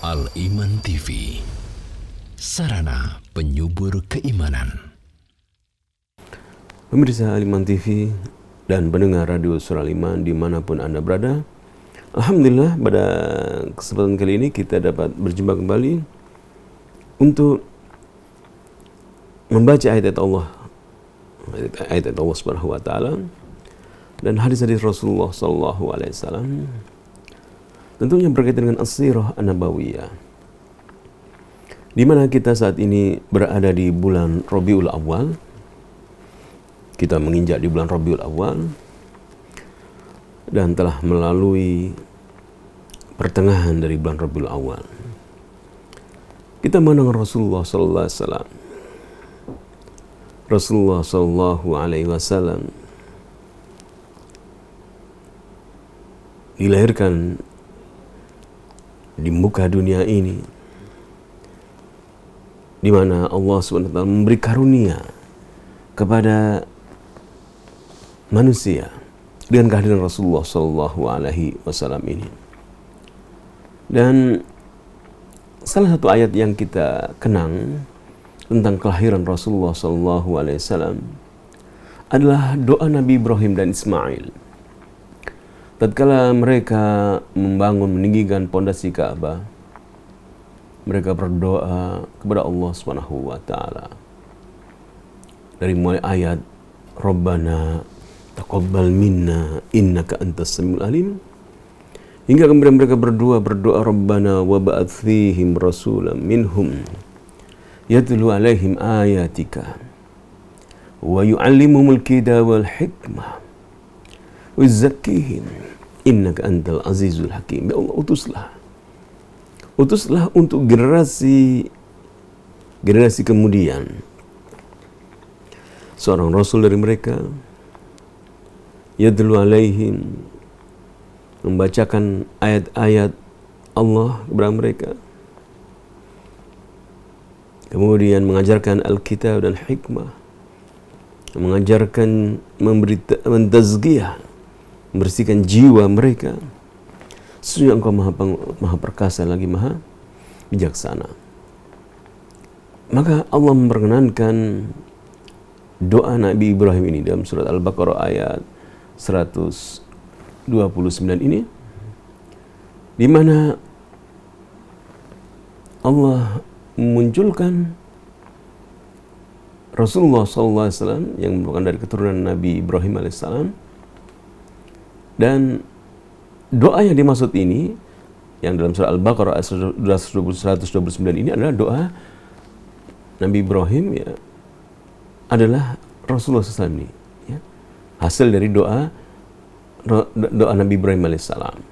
Al-Iman TV, sarana penyubur keimanan. Pemirsa Al-Iman TV dan pendengar Radio Suara Al-Iman dimanapun Anda berada, Alhamdulillah pada kesempatan kali ini kita dapat berjumpa kembali untuk membaca ayat-ayat Allah Subhanahu wa taala dan hadis-hadis Rasulullah sallallahu alaihi wasallam, tentunya berkaitan dengan as-sirah an-nabawiyah, di mana kita saat ini berada di bulan Rabiul Awal. Kita menginjak di bulan Rabiul Awal dan telah melalui pertengahan dari bulan Rabiul Awal. Kita mengenal Rasulullah sallallahu alaihi wasallam. Rasulullah sallallahu alaihi wasallam dilahirkan di muka dunia ini, di mana Allah SWT memberi karunia kepada manusia dengan kehadiran Rasulullah sallallahu alaihi wasallam ini. Dan salah satu ayat yang kita kenang tentang kelahiran Rasulullah sallallahu alaihi wasallam adalah doa Nabi Ibrahim dan Ismail. Tatkala mereka meninggikan pondasi Ka'bah, mereka berdoa kepada Allah Subhanahu wa taala. Dari mulai ayat Rabbana taqabbal minna innaka antas samiul alim, hingga kemudian mereka berdoa Rabbana wa ba'ath fihim rasulan minhum yatlu alaihim ayatika wa yu'allimuhumul kitaba wal hikmah wa yuzakkihim innaka antal azizul hakim. Ya Allah, utuslah untuk generasi kemudian seorang rasul dari mereka, yatlu alaihim, membacakan ayat-ayat Allah kepada mereka, kemudian mengajarkan Alkitab dan hikmah, mengajarkan, mentazkiyah, membersihkan jiwa mereka. Sesungguhnya Engkau maha perkasa lagi maha bijaksana. Maka Allah memperkenankan doa Nabi Ibrahim ini dalam surat Al-Baqarah ayat 129 ini, di mana Allah memunculkan Rasulullah SAW yang merupakan dari keturunan Nabi Ibrahim alaihissalam. Dan doa yang dimaksud ini, yang dalam surah Al-Baqarah ayat 129 ini adalah doa Nabi Ibrahim, ya, adalah Rasulullah SAW ini, ya, hasil dari doa Nabi Ibrahim alaihissalam.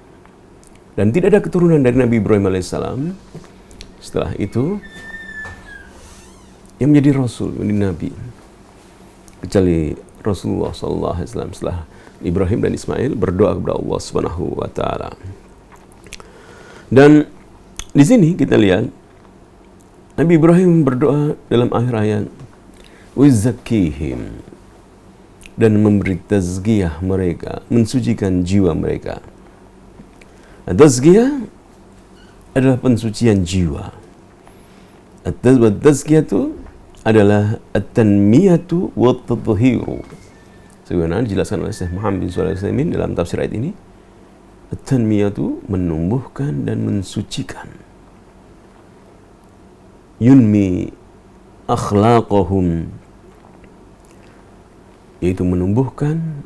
Dan tidak ada keturunan dari Nabi Ibrahim alaihissalam setelah itu yang menjadi Rasul, menjadi Nabi, kecuali Rasulullah SAW setelah Ibrahim dan Ismail berdoa kepada Allah Subhanahu wa taala. Dan di sini kita lihat Nabi Ibrahim berdoa dalam akhir ayat, "Wizakihim", dan memberi tazkiyah mereka, mensucikan jiwa mereka. Tazkiyah adalah pensucian jiwa. Tazkiyah itu adalah at-tanmiyatu wa at-tathhiru. Sebagaimana dijelaskan oleh Syekh Muhammad bin Shalih Al-Utsaimin dalam tafsir ayat ini, at-tanmiyatu menumbuhkan dan mensucikan. Yunmi akhlaqahum, yaitu menumbuhkan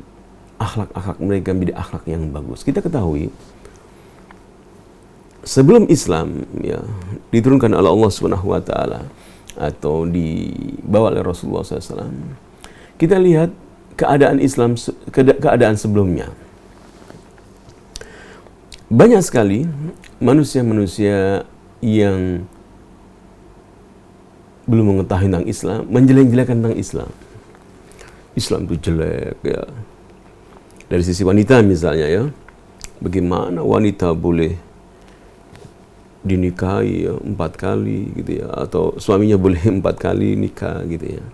akhlak-akhlak mereka menjadi akhlak yang bagus. Kita ketahui sebelum Islam, ya, diturunkan oleh Allah Subhanahu wa taala atau dibawa oleh Rasulullah SAW, kita lihat keadaan Islam, keadaan sebelumnya. Banyak sekali manusia-manusia yang belum mengetahui tentang Islam menjelek-jelekan tentang Islam. Islam itu jelek, ya. Dari sisi wanita misalnya, ya, bagaimana wanita boleh dinikahi, ya, 4 kali gitu, ya, atau suaminya boleh 4 kali nikah gitu, ya.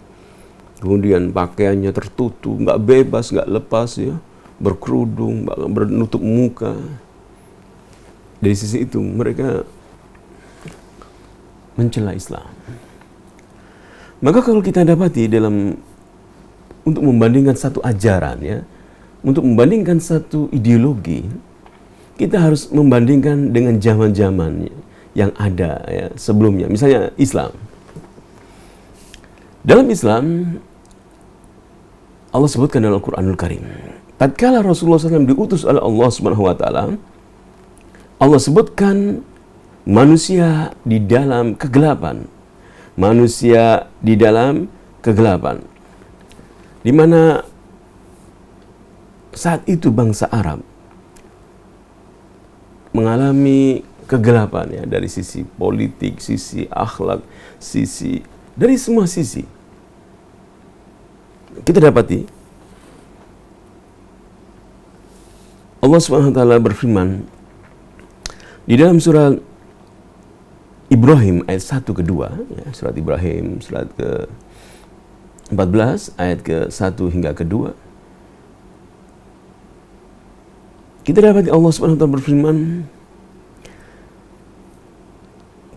Kemudian pakaiannya tertutup, nggak bebas, nggak lepas, ya, berkerudung, menutup muka. Dari sisi itu mereka mencela Islam. Maka kalau kita dapati untuk membandingkan satu ajaran, ya, untuk membandingkan satu ideologi, kita harus membandingkan dengan zaman-zaman yang ada, ya, sebelumnya. Misalnya Islam. Dalam Islam, Allah sebutkan dalam Al-Quranul Karim, tatkala Rasulullah SAW diutus oleh Allah Subhanahu Wa Taala, Allah sebutkan manusia di dalam kegelapan, manusia di dalam kegelapan, di mana saat itu bangsa Arab mengalami kegelapan, ya, dari sisi politik, sisi akhlak, dari semua sisi. Kita dapati Allah Subhanahu wa taala berfirman di dalam surat Ibrahim ayat 1 ke 2, ya, surat Ibrahim surat ke 14 ayat ke 1 hingga ke 2. Kita dapati Allah Subhanahu wa taala berfirman,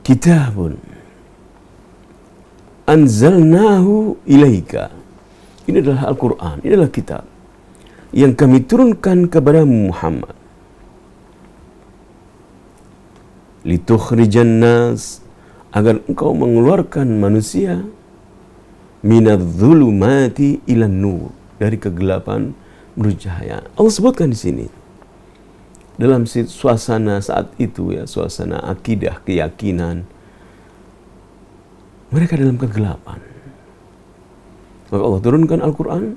Kitabun anzalnahu ilaika. Ini adalah Al-Quran, ini adalah kitab yang kami turunkan kepada Muhammad. Litukhrijan nas, agar engkau mengeluarkan manusia minadh-dhulumati ilan nur, dari kegelapan menuju cahaya. Allah sebutkan di sini dalam suasana saat itu, ya, suasana akidah, keyakinan, mereka dalam kegelapan. Maka Allah turunkan Al-Quran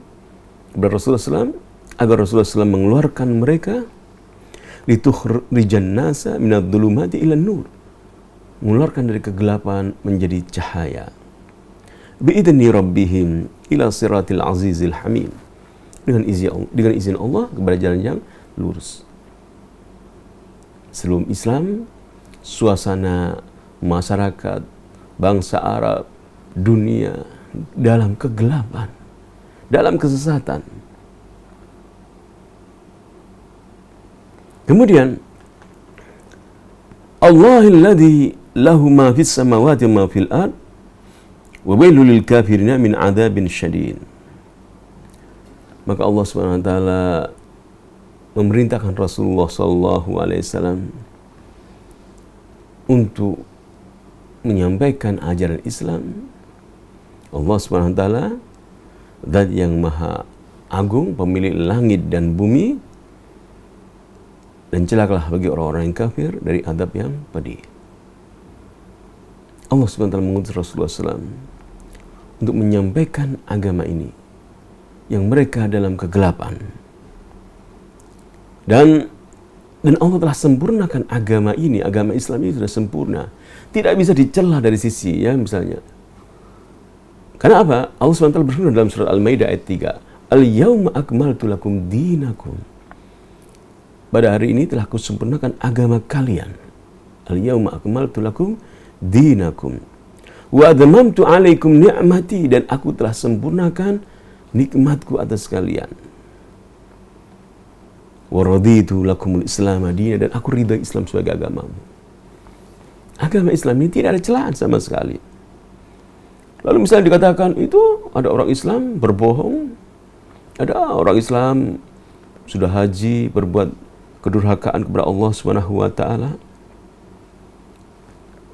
kepada Rasulullah SAW agar Rasulullah SAW mengeluarkan mereka, litukhrijan nasa minadh-dhulumati ilan nur, mengeluarkan dari kegelapan menjadi cahaya. Bi'idni rabbihim ila siratil azizil hamid, dengan izin Allah kepada jalan yang lurus. Sebelum Islam, suasana masyarakat bangsa Arab, dunia dalam kegelapan, dalam kesesatan. Kemudian Allahilladzi lahu ma fis samawati wa ma fil ard wa wailul lil kafirina min adzabin syadid. Maka Allah Subhanahu wa taala memerintahkan Rasulullah sallallahu alaihi wasallam untuk menyampaikan ajaran Islam. Allah Subhanahu wa taala Zat yang maha agung, pemilik langit dan bumi, dan celakalah bagi orang-orang yang kafir dari adab yang pedih. Allah Subhanahu wa taala mengutus Rasulullah SAW untuk menyampaikan agama ini yang mereka dalam kegelapan. Dan Allah telah sempurnakan agama ini, agama Islam ini sudah sempurna. Tidak bisa dicela dari sisi, ya, misalnya. Karena apa? Allah SWT berfirman dalam surat Al-Maidah ayat 3, Al-yawma akmaltu lakum dinakum. Pada hari ini telah kusempurnakan agama kalian. Al-yawma akmaltu lakum dinakum. Wa adamamtu alaikum ni'mati, dan aku telah sempurnakan nikmatku atas kalian. Wa raditu lakumul islam madina, dan aku ridha Islam sebagai agamamu. Agama Islam ini tidak ada celaan sama sekali. Lalu misalnya dikatakan itu ada orang Islam berbohong, ada orang Islam sudah haji berbuat kedurhakaan kepada Allah Subhanahu wa taala.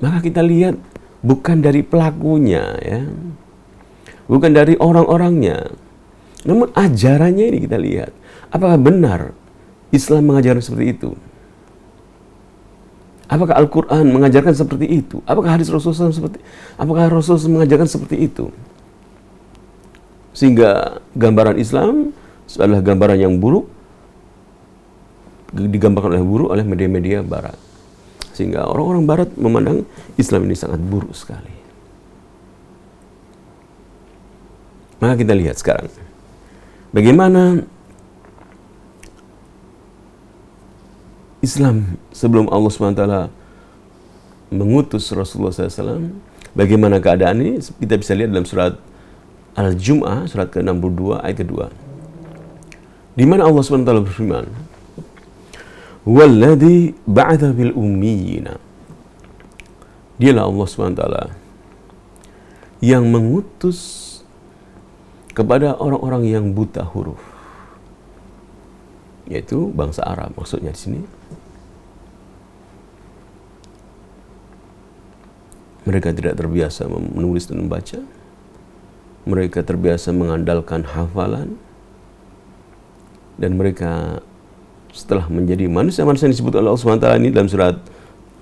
Maka kita lihat bukan dari pelakunya, ya. Bukan dari orang-orangnya. Namun ajarannya ini kita lihat. Apakah benar Islam mengajarkan seperti itu? Apakah Al-Quran mengajarkan seperti itu? Apakah hadis Rasulullah apakah Rasulullah mengajarkan seperti itu? Sehingga gambaran Islam adalah gambaran yang buruk, digambarkan oleh media-media Barat. Sehingga orang-orang Barat memandang Islam ini sangat buruk sekali. Maka kita lihat sekarang bagaimana Islam sebelum Allah SWT mengutus Rasulullah SAW, bagaimana keadaan ini kita bisa lihat dalam surat Al-Jum'ah, surat ke-62 ayat kedua, di mana Allah SWT berfirman, Walladzi ba'atha bil ummiyina, Dialah Allah SWT yang mengutus kepada orang-orang yang buta huruf, yaitu bangsa Arab maksudnya di sini. Mereka tidak terbiasa menulis dan membaca. Mereka terbiasa mengandalkan hafalan. Dan mereka setelah menjadi manusia-manusia yang disebut oleh Allah SWT ini dalam surat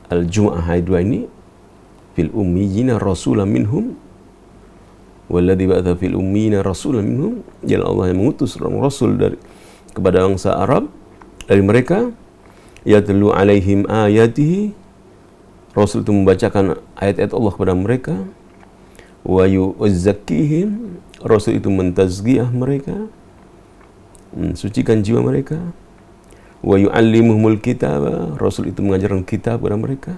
Al-Jumu'ah ayat 2 ini, fil ummiyina rasulan minhum walladzi ba'atha fil ummiyina rasulan minhum, jalan Allah yang mengutus seorang rasul kepada bangsa Arab dari mereka, yatlu alaihim ayatihi, rasul itu membacakan ayat-ayat Allah kepada mereka, wa yuzakkihim, rasul itu mentazkiyah mereka, mensucikan jiwa mereka, wa yu'allimuhumul kitaba, rasul itu mengajarkan kitab kepada mereka,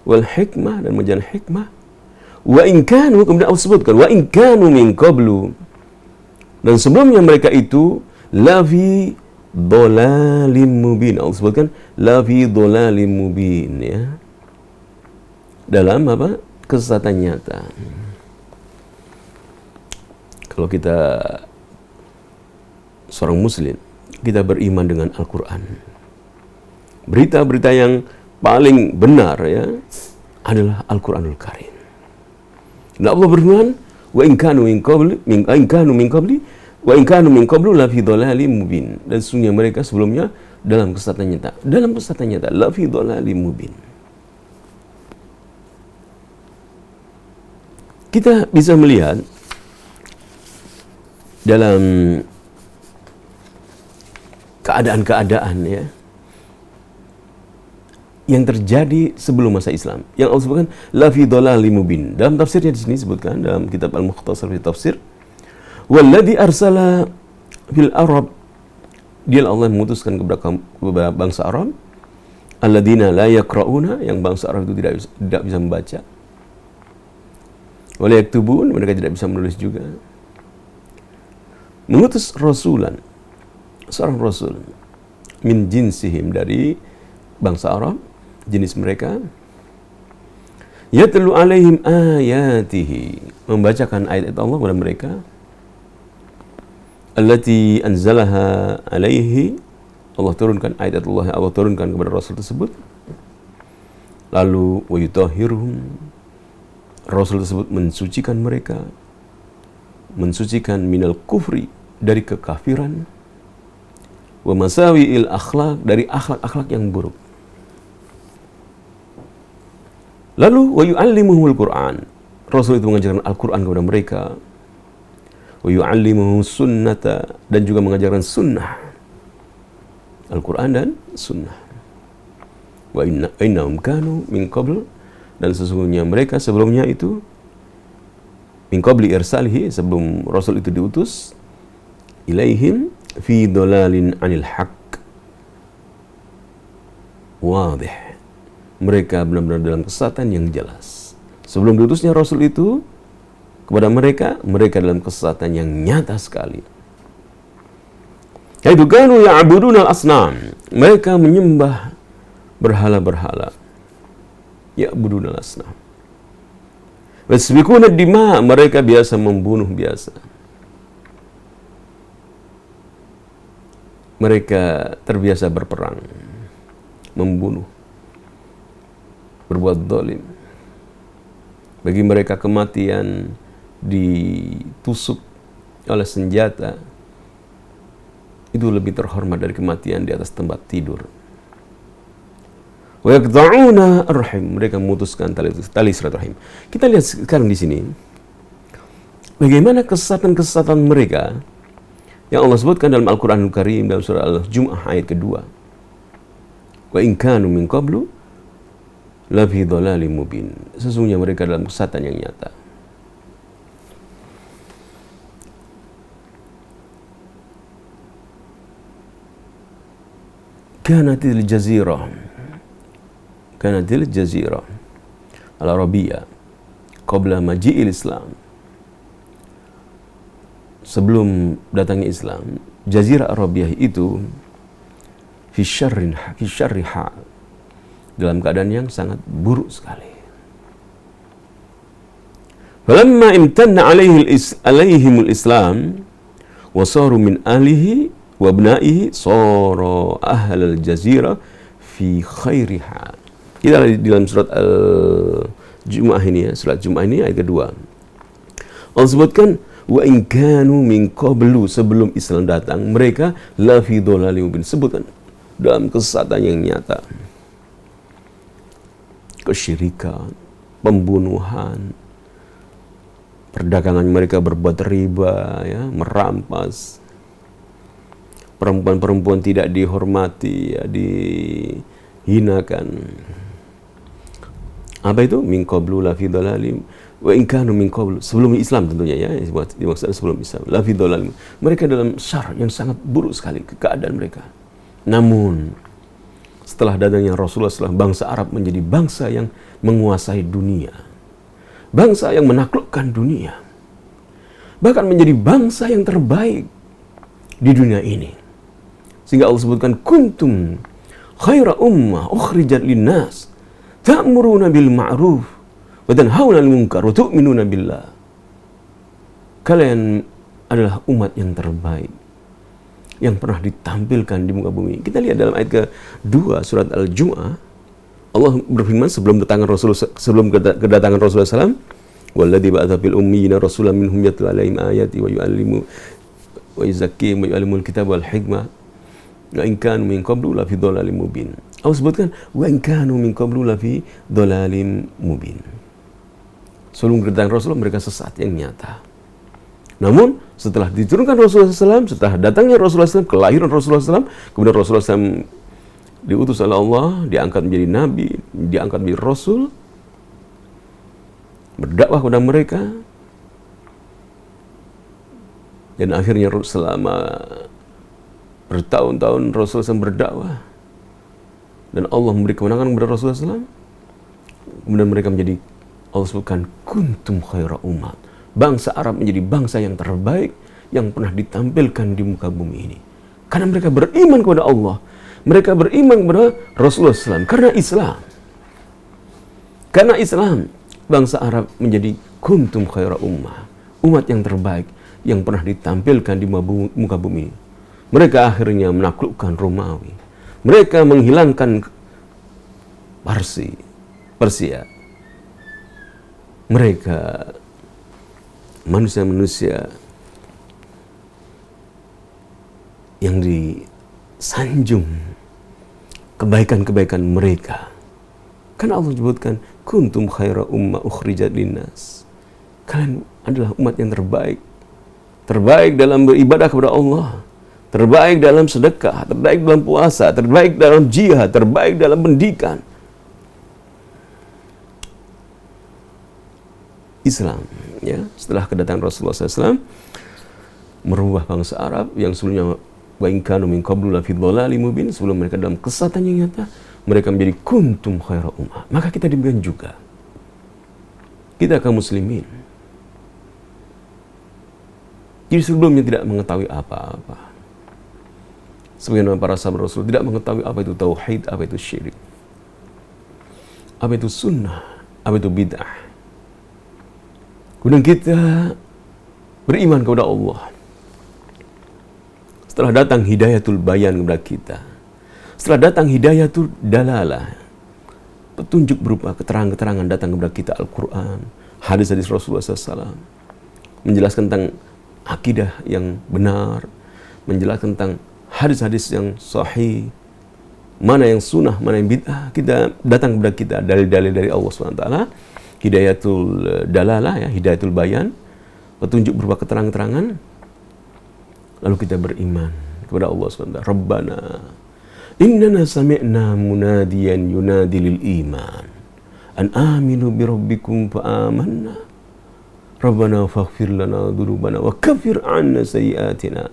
wal hikmah, dan mengajarkan hikmah, wa in kanu, kemudian Allah sebutkan wa in kanu min qablu, dan sebelumnya mereka itu lafi dhalalim mubin. Allah sebutkan lafi dhalalim mubin, ya, dalam apa? Kesesatan nyata. Kalau kita seorang muslim, kita beriman dengan Al-Quran, berita-berita yang paling benar, ya, adalah Al-Quranul Karim. Dan Allah berfirman, wa in kanu min qablu la fi dhalalin mubin, dan sesungguhnya mereka sebelumnya dalam kesesatan nyata, la fi dhalalin mubin. Kita bisa melihat dalam keadaan-keadaan, ya, yang terjadi sebelum masa Islam, yang Allah sebutkan la fi dhalalim mubin. Dalam tafsirnya di sini disebutkan dalam kitab Al-Mukhtasar fi Tafsir, walladzi arsala fil Arab, dia Allah memutuskan kepada bangsa Arab, alladzina la yaqrauna, yang bangsa Arab itu tidak bisa membaca, wa la yaktubun, mereka tidak bisa menulis juga, mengutus rasulan, seorang rasul, min jinsihim, dari bangsa Arab, jenis mereka, yatlu alaihim ayatihi, membacakan ayat-ayat Allah kepada mereka, allati anzalaha alaihi, Allah turunkan ayat-ayat Allah yang Allah turunkan kepada rasul tersebut, lalu wa yutahhiruhum, rasul tersebut mensucikan mereka, mensucikan minal kufri, dari kekafiran, wa masawi'il akhlak, dari akhlak-akhlak yang buruk. Lalu wa yu'allimuhumul Qur'an, rasul itu mengajarkan Al-Qur'an kepada mereka, wa yu'allimuhum sunnata, dan juga mengajarkan sunnah, Al-Qur'an dan sunnah. Wa innahum kanu min qabl, dan sesungguhnya mereka sebelumnya itu, min qabli irsalihi, sebelum rasul itu diutus, ilaihim fi dhalalin anil haqq wadih, mereka benar-benar dalam kesesatan yang jelas. Sebelum diutusnya rasul itu kepada mereka, mereka dalam kesesatan yang nyata sekali. Yaitu kanu ya'buduna al-asnam, mereka menyembah berhala-berhala. Ya'buduna al-asnam. Wasfikuna dima, mereka biasa membunuh biasa. Mereka terbiasa berperang, membunuh, berbuat zalim. Bagi mereka kematian ditusuk oleh senjata itu lebih terhormat dari kematian di atas tempat tidur. Wa yaqta'una ar-rahim, mereka memutuskan tali silaturahim. Kita lihat sekarang di sini bagaimana kesesatan-kesesatan mereka yang Allah sebutkan dalam Al-Quranul Karim dalam surah Al-Jumu'ah ayat kedua. Wa in kanu min qablu la fi dhalalim mubin, sesungguhnya mereka dalam kesesatan yang nyata. Kanatil jazirah al-Arabiyah qabla maji'il Islam, sebelum datangnya Islam, Jazirah Arabiyah itu fi syarriha, dalam keadaan yang sangat buruk sekali. Falamma imtanna alaihimul Islam wasaru min alihi wa abnaihi sara ahlal jazirah fi khairiha. Kita di dalam surat Al-Jumu'ah ini ya, surat Jumu'ah ini ayat kedua. Allah sebutkan wa in kanu min qablu, sebelum Islam datang mereka la fi dhalalin mubin, sebutkan dalam kesesatan yang nyata. Kesyirikan, pembunuhan, perdagangan mereka berbuat riba, ya, merampas, perempuan-perempuan tidak dihormati, ya, dihinakan. Apa itu? Min qablu la fi dhalalim wa in kanu min qablu, sebelum Islam tentunya ya, dimaksud sebelum Islam. La fi dhalalim, mereka dalam syar yang sangat buruk sekali keadaan mereka. Namun setelah datangnya Rasulullah SAW, bangsa Arab menjadi bangsa yang menguasai dunia, bangsa yang menaklukkan dunia, bahkan menjadi bangsa yang terbaik di dunia ini. Sehingga Allah sebutkan kuntum khaira ummah ukhrijat linnas ta'muruna bil ma'ruf wa tanhauna 'anil munkar wa tu'minuna billah. Kalian adalah umat yang terbaik yang pernah ditampilkan di muka bumi. Kita lihat dalam ayat ke-2 surat Al-Jumu'ah, Allah berfirman sebelum kedatangan Rasulullah SAW, walladzi ba'atsa fil ummiyina rasulan minhum yatlu 'alaihim ayati wa yu'allimu wa yuzakkihim wa yu'allimul kitaba wal hikmah wa in kanu min qablu la fi dhalalin mubin. Allah sebutkan wa in kanu min qablu la fi dhalalin mubin. Sebelum kedatangan Rasulullah mereka sesat yang nyata. Namun setelah diturunkan Rasulullah SAW, setelah datangnya Rasulullah SAW, kelahiran Rasulullah SAW, kemudian Rasulullah SAW diutus oleh Allah, diangkat menjadi nabi, diangkat menjadi rasul, berdakwah kepada mereka, dan akhirnya selama bertahun-tahun Rasulullah SAW berdakwah, dan Allah memberi kemenangan kepada Rasulullah SAW. Kemudian mereka menjadi, Allah sebutkan kuntum khaira umat, bangsa Arab menjadi bangsa yang terbaik yang pernah ditampilkan di muka bumi ini. Karena mereka beriman kepada Allah, mereka beriman kepada Rasulullah SAW. Karena Islam, bangsa Arab menjadi kuntum khaira ummah, umat yang terbaik yang pernah ditampilkan di muka bumi. Mereka akhirnya menaklukkan Romawi. Mereka menghilangkan Persia. Mereka manusia-manusia yang disanjung kebaikan-kebaikan mereka. Karena Allah sebutkan kuntum khaira ummah ukhrijat linnas. Kalian adalah umat yang terbaik. Terbaik dalam beribadah kepada Allah, terbaik dalam sedekah, terbaik dalam puasa, terbaik dalam jihad, terbaik dalam pendidikan. Islam, ya, setelah kedatangan Rasulullah SAW merubah bangsa Arab yang sebelumnya wa in kanu min qablu la fi dhalalin mubin, sebelum mereka dalam kesesatan yang nyata, mereka menjadi kuntum khaira ummah. Maka kita demikian juga, kita kaum muslimin, jadi sebelumnya tidak mengetahui apa-apa, sebagaimana para sahabat Rasul tidak mengetahui apa itu tauhid, apa itu syirik, apa itu sunnah, apa itu bid'ah. Kemudian kita beriman kepada Allah. Setelah datang hidayatul bayan kepada kita, setelah datang hidayatul dalalah, petunjuk berupa keterangan-keterangan datang kepada kita, Al-Quran, hadis-hadis Rasulullah SAW, menjelaskan tentang akidah yang benar, menjelaskan tentang hadis-hadis yang sahih, mana yang sunnah, mana yang bid'ah. Kita datang kepada kita dalil-dalil dari Allah SWT, hidayatul dalalah, ya, hidayatul bayan, petunjuk berupa keterangan-keterangan. Lalu kita beriman kepada Allah SWT. Rabbana innana sami'na munadiyan yunadi lil iman an aminu bi rabbikum fa amanna Rabbana faghfir lana dhunubana wa kaffir 'anna sayyi'atina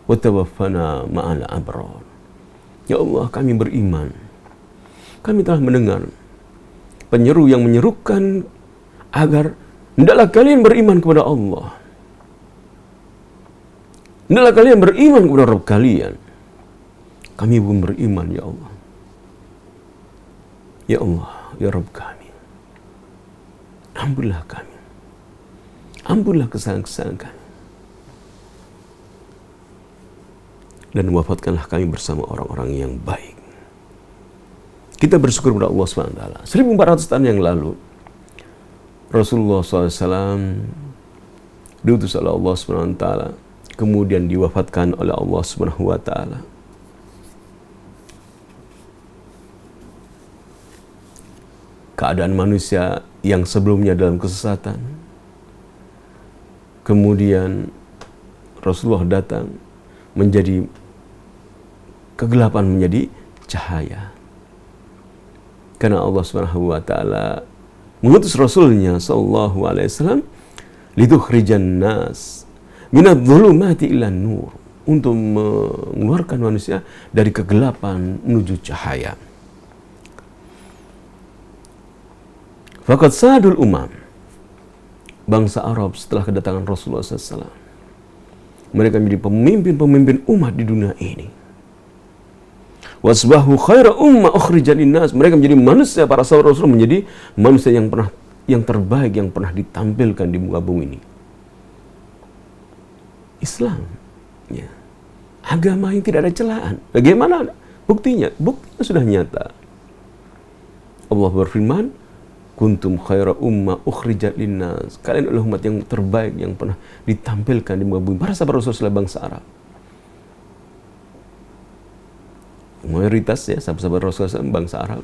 wa tawaffana ma'al abrar. Ya Allah, kami beriman. Kami telah mendengar penyeru yang menyerukan agar hendaklah kalian beriman kepada Allah. Hendaklah kalian beriman kepada Rabb kalian. Kami pun beriman, ya Allah. Ya Allah, ya Rabb kami, ampunilah kami. Ampunlah kesalahan-kesalahan kami. Dan wafatkanlah kami bersama orang-orang yang baik. Kita bersyukur kepada Allah SWT. 1400 tahun yang lalu, Rasulullah SAW diutus oleh Allah SWT, kemudian diwafatkan oleh Allah SWT. Keadaan manusia yang sebelumnya dalam kesesatan, kemudian Rasulullah datang menjadi kegelapan menjadi cahaya. Karena Allah Subhanahu wa taala mengutus Rasulnya sallallahu alaihi wasallam lidukhrijan nas minadh-dhulumati ilan nur, untuk mengeluarkan manusia dari kegelapan menuju cahaya. Faqad sadul umam, bangsa Arab setelah kedatangan Rasulullah SAW, mereka menjadi pemimpin-pemimpin umat di dunia ini. Wasbahu khaira umma ukhrijat linnas, mereka menjadi manusia, para sahabat Rasul menjadi manusia yang terbaik yang pernah ditampilkan di muka bumi ini. Islam, ya, agama yang tidak ada celaan. Bagaimana buktinya? Buktinya sudah nyata. Allah berfirman, kuntum khaira umma ukhrijat linnas, kalian adalah umat yang terbaik yang pernah ditampilkan di muka bumi. Para sahabat Rasulullah bangsa Arab, mayoritas ya sahabat Rasulullah bangsa Arab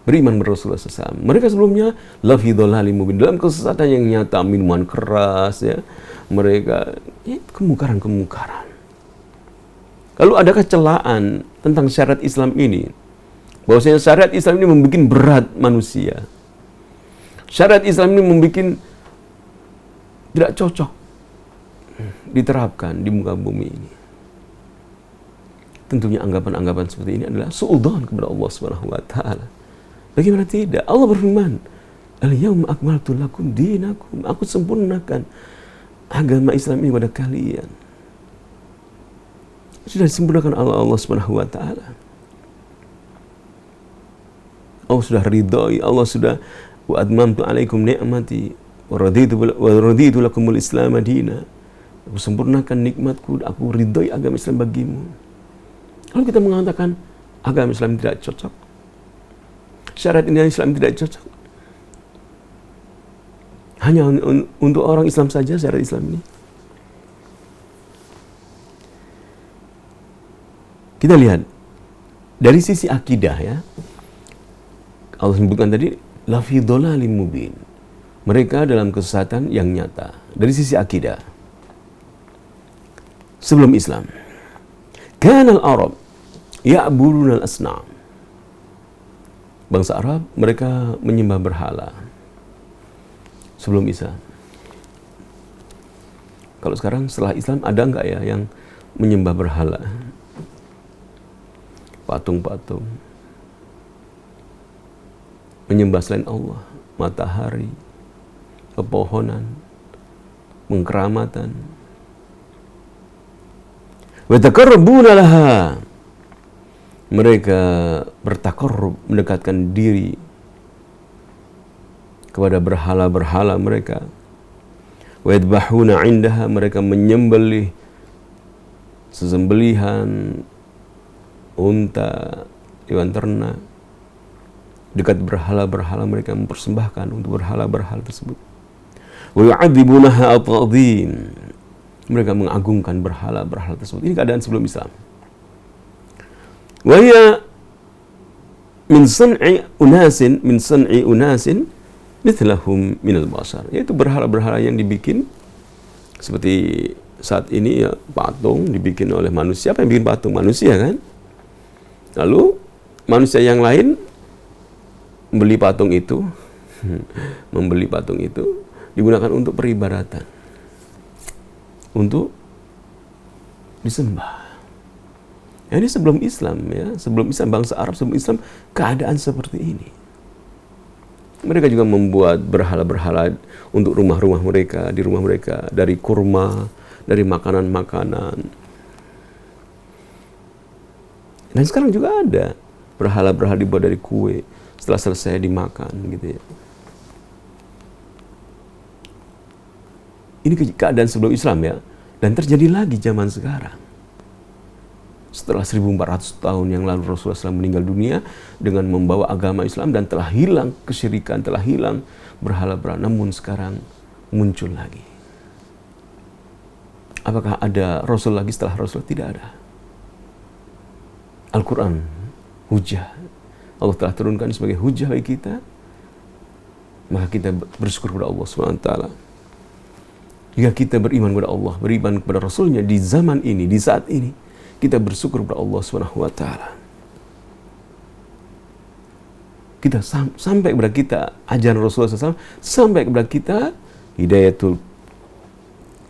beriman kepada Rasulullah SAW. Mereka sebelumnya lafi dhalali mubin, dalam kesesatan yang nyata, minuman keras ya, mereka kemungkaran-kemungkaran. Lalu adakah celaan tentang syariat Islam ini? Bahwasanya syariat Islam ini membuat berat manusia. Syariat Islam ini membuat tidak cocok diterapkan di muka bumi ini. Tentunya anggapan-anggapan seperti ini adalah suudzon kepada Allah Subhanahu wa taala. Bagaimana tidak? Allah berfirman, "Al-yauma akmaltu lakum dinakum." Aku sempurnakan agama Islam ini pada kalian. Sudah disempurnakan oleh Allah Subhanahu wa taala. Allah sudah ridhoi, Allah sudah wa atmamtu alaikum ni'mati wa raditu lakumul Islam madina. Aku sempurnakan nikmatku, aku ridhoi agama Islam bagimu. Lalu kita mengatakan agama Islam tidak cocok, syariat ini Islam tidak cocok. Hanya untuk orang Islam saja syariat Islam ini. Kita lihat dari sisi akidah ya. Allah sebutkan tadi lafi dhalalim mubin. Mereka dalam kesesatan yang nyata. Dari sisi akidah, sebelum Islam, kana al-Arab ya'buduna al-asnam. Bangsa Arab mereka menyembah berhala sebelum Islam. Kalau sekarang setelah Islam ada enggak ya yang menyembah berhala? Patung-patung, menyembah selain Allah, matahari, pepohonan, pengkeramatan. Wa taqarrabuna laha, mereka bertakarrub, mendekatkan diri kepada berhala-berhala mereka. Wa yadbahuna indaha, mereka menyembelih sesembelihan unta, hewan ternak dekat berhala-berhala, mereka mempersembahkan untuk berhala-berhala tersebut. Wa yu'adzibunaha at-ta'dhim, mereka mengagungkan berhala-berhala tersebut. Ini keadaan sebelum Islam. Wa hiya min san'i unasin mithlahum minal bashar, yaitu berhala-berhala yang dibikin seperti saat ini ya, patung dibikin oleh manusia. Apa yang bikin patung? Manusia kan? Lalu manusia yang lain membeli patung itu digunakan untuk peribadatan, untuk disembah. Ya, ini sebelum Islam ya, sebelum Islam, bangsa Arab sebelum Islam keadaan seperti ini. Mereka juga membuat berhala-berhala untuk rumah-rumah mereka, di rumah mereka, dari kurma, dari makanan-makanan. Dan sekarang juga ada berhala-berhala dibuat dari kue setelah selesai dimakan gitu ya. Ini keadaan sebelum Islam ya. Dan terjadi lagi zaman sekarang. Setelah 1400 tahun yang lalu Rasulullah SAW meninggal dunia dengan membawa agama Islam dan telah hilang kesyirikan, telah hilang berhala-berhala, namun sekarang muncul lagi. Apakah ada Rasul lagi setelah Rasul? Tidak ada. Al-Quran, hujah. Allah telah turunkan sebagai hujah bagi kita. Maka kita bersyukur kepada Allah SWT. Jika kita beriman kepada Allah, beriman kepada Rasulnya di zaman ini, di saat ini, kita bersyukur kepada Allah SWT. Kita sampai kepada kita ajaran Rasulullah SAW, sampai kepada kita hidayatul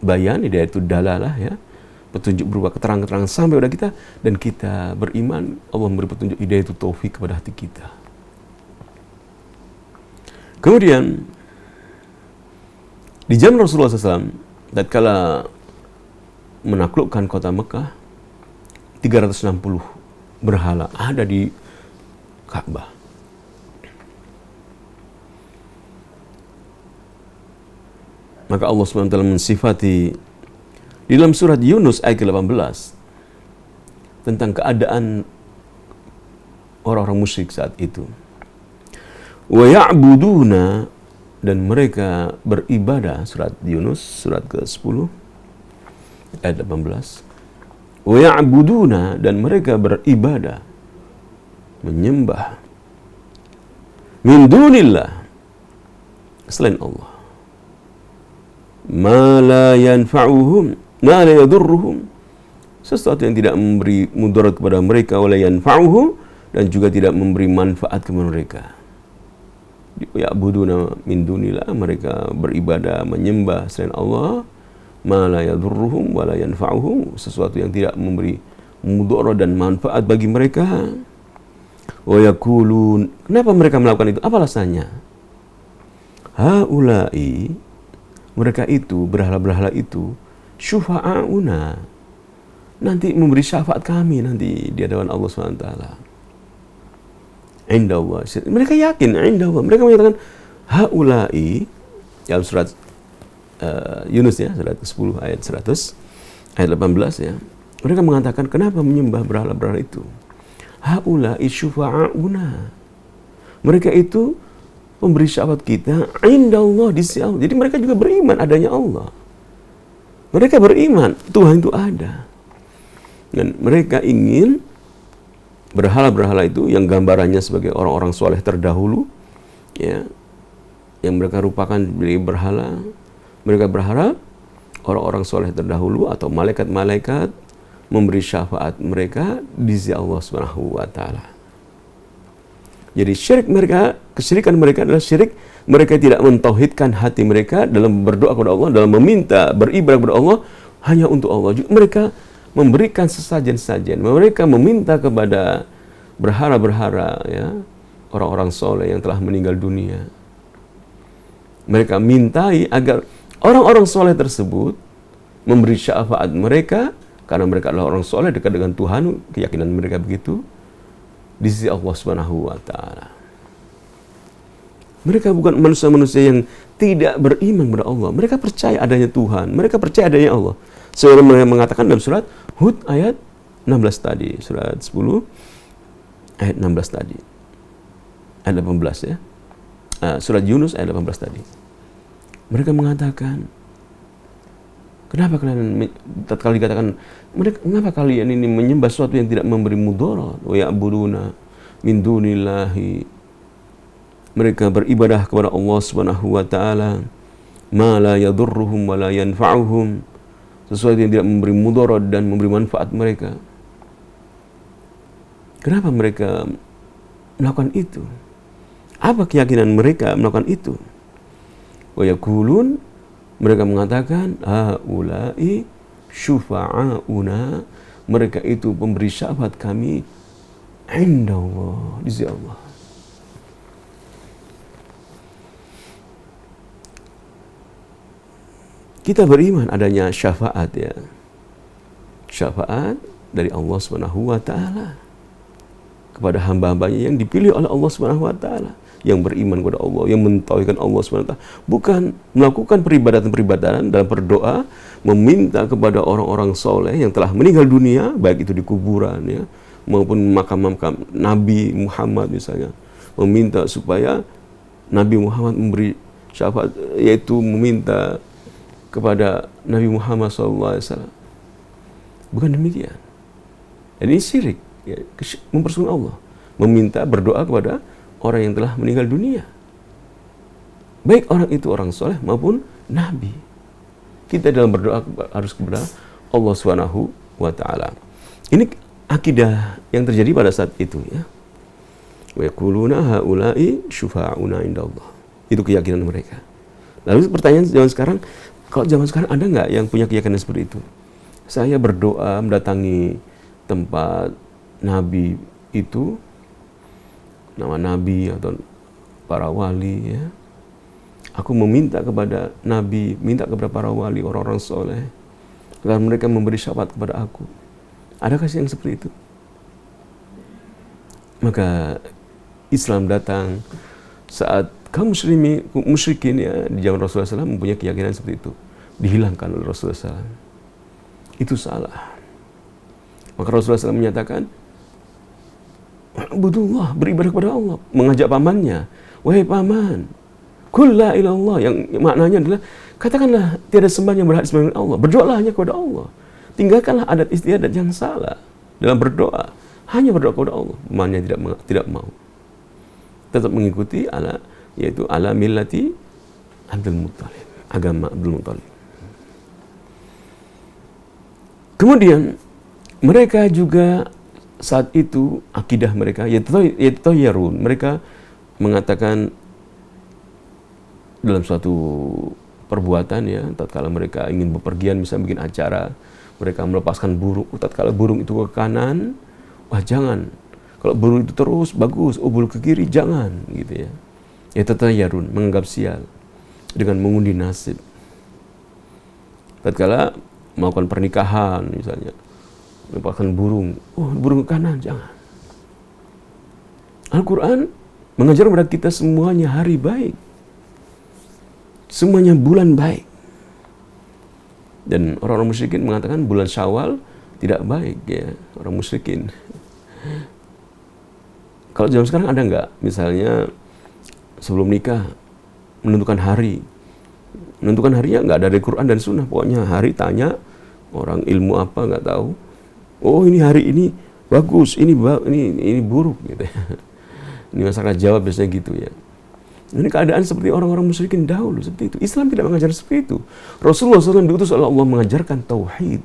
bayan, hidayatul dalalah ya, petunjuk berupa keterangan-keterangan sampai kepada kita, dan kita beriman Allah memberi petunjuk hidayatul taufik kepada hati kita. Kemudian di zaman Rasulullah SAW, tatkala menaklukkan kota Mekah, 360 berhala ada di Ka'bah. Maka Allah SWT mensifati di dalam surat Yunus ayat ke-18 tentang keadaan orang-orang musyrik saat itu. Wa ya'buduna, dan mereka beribadah, surat Yunus surat ke-10 ayat 18. Wa ya'buduna, dan mereka beribadah, menyembah min dunillah, selain Allah, ma la yanfa'uhum, ma la yadurruhum, sesuatu yang tidak memberi mudarat kepada mereka, wa la yanfa'uhum, dan juga tidak memberi manfaat kepada mereka. Ya'buduna min dunillah, mereka beribadah, menyembah selain Allah, ma la yadurruhum wa la yanfa'uhum, sesuatu yang tidak memberi mudarat dan manfaat bagi mereka. Wa yaqulun, kenapa mereka melakukan itu? Apa alasannya? Haula'i, mereka itu, berhala-berhala itu, syufa'auna, nanti memberi syafaat kami nanti di hadapan Allah SWT. Inda Allah. Mereka yakin, inda Allah. Mereka menyatakan, haula'i, dalam surat Yunus ya, surat 10 ayat 100, ayat 18 ya. Mereka mengatakan, kenapa menyembah berhala-berhala itu? Haula'i syufa'auna. Mereka itu memberi syafaat kita inda Allah, di sisi Allah. Jadi mereka juga beriman adanya Allah. Mereka beriman Tuhan itu ada. Dan mereka ingin berhala-berhala itu yang gambarannya sebagai orang-orang soleh terdahulu, ya, yang mereka rupakan dari berhala. Mereka berharap orang-orang soleh terdahulu atau malaikat-malaikat memberi syafaat mereka di sisi Allah Subhanahu wa taala. Jadi syirik mereka, kesyirikan mereka adalah syirik mereka tidak mentauhidkan hati mereka dalam berdoa kepada Allah, dalam meminta, beribadah kepada Allah hanya untuk Allah. Juga mereka memberikan sesajen-sajen, mereka meminta kepada berhala-berhala ya, orang-orang soleh yang telah meninggal dunia. Mereka mintai agar orang-orang soleh tersebut memberi syafaat mereka karena mereka adalah orang soleh dekat dengan Tuhan, keyakinan mereka begitu di sisi Allah Subhanahu wa taala. Mereka bukan manusia-manusia yang tidak beriman kepada Allah. Mereka percaya adanya Tuhan, mereka percaya adanya Allah. Sebagaimana mereka mengatakan dalam surat Hud ayat 16 tadi, surat 10 ayat 16 tadi. Ayat 18 ya. Surat Yunus ayat 18 tadi. Mereka mengatakan, kenapa kalian tatkala dikatakan mereka, mengapa kalian ini menyembah sesuatu yang tidak memberi mudarat? Wa ya'buduna min dunillahi, mereka beribadah kepada Allah Subhanahu wa taala, ma la yadurruhum wa la yanfa'uhum, sesuatu yang tidak memberi mudarat dan memberi manfaat mereka. Kenapa mereka melakukan itu? Apa keyakinan mereka melakukan itu? Wa yaqulun, mereka mengatakan, haula'i syufa'auna, mereka itu pemberi syafaat kami inda Allah, di sisi Allah. Kita beriman adanya syafaat ya. Syafaat dari Allah Subhanahu wa taala kepada hamba-hambanya yang dipilih oleh Allah Subhanahu wa taala, yang beriman kepada Allah, yang mentauhidkan Allah Subhanahu wa taala, bukan melakukan peribadatan-peribadatan dalam berdoa meminta kepada orang-orang soleh yang telah meninggal dunia, baik itu di kuburan ya maupun makam-makam Nabi Muhammad misalnya, meminta supaya Nabi Muhammad memberi syafaat, yaitu meminta kepada Nabi Muhammad SAW. Bukan demikian. Dan ini syirik, ya, mempersekutukan Allah, meminta berdoa kepada orang yang telah meninggal dunia, baik orang itu orang soleh maupun Nabi. Kita dalam berdoa harus kepada Allah Subhanahu wa taala. Ini akidah yang terjadi pada saat itu ya. Wa yaquluna haula'i syufa'una indallah. Itu keyakinan mereka. Lalu pertanyaan zaman sekarang, kalau zaman sekarang ada nggak yang punya keyakinan seperti itu? Saya berdoa mendatangi tempat Nabi itu, nama Nabi atau para wali ya. Aku meminta kepada Nabi, minta kepada para wali, orang-orang soleh, agar mereka memberi syafaat kepada aku. Adakah yang seperti itu? Maka Islam datang saat kaum musyrikin ya di zaman Rasulullah SAW mempunyai keyakinan seperti itu, dihilangkan oleh Rasulullah SAW. Itu salah. Maka Rasulullah SAW menyatakan, "Ubudullah, beribadah kepada Allah," mengajak pamannya, "Wahai paman, qul la ilallah," yang maknanya adalah katakanlah tiada sembahan yang berhak disembah Allah, berdoalah hanya kepada Allah. Tinggalkanlah adat istiadat yang salah dalam berdoa, hanya berdoa kepada Allah. Pamannya tidak mau. Tetap mengikuti yaitu ala millati Abdul Muttalib, agama Abdul Muttalib. Kemudian mereka juga saat itu akidah mereka yaitu yarun, mereka mengatakan dalam suatu perbuatan ya, tatkala mereka ingin bepergian, misalnya bikin acara, mereka melepaskan burung, tatkala burung itu ke kanan, wah jangan. Kalau burung itu terus bagus, burung ke kiri jangan, gitu ya. Ya tatayarun, menganggap sial dengan mengundi nasib. Tatkala melakukan pernikahan misalnya, melepaskan burung, burung ke kanan jangan. Al-Quran mengajar kepada kita semuanya hari baik, semuanya bulan baik. Dan orang-orang musyrikin mengatakan bulan Syawal tidak baik ya, orang musyrikin. Kalau zaman sekarang ada nggak, misalnya sebelum nikah menentukan hari, menentukan harinya nggak ada dari Quran dan Sunnah, pokoknya hari tanya orang ilmu apa nggak tahu, oh ini hari ini bagus, ini buruk gitu ya. Ini masyarakat Jawa biasanya gitu ya. Ini keadaan seperti orang-orang musyrikin dahulu seperti itu. Islam tidak mengajar seperti itu. Rasulullah SAW diutus oleh Allah mengajarkan tauhid,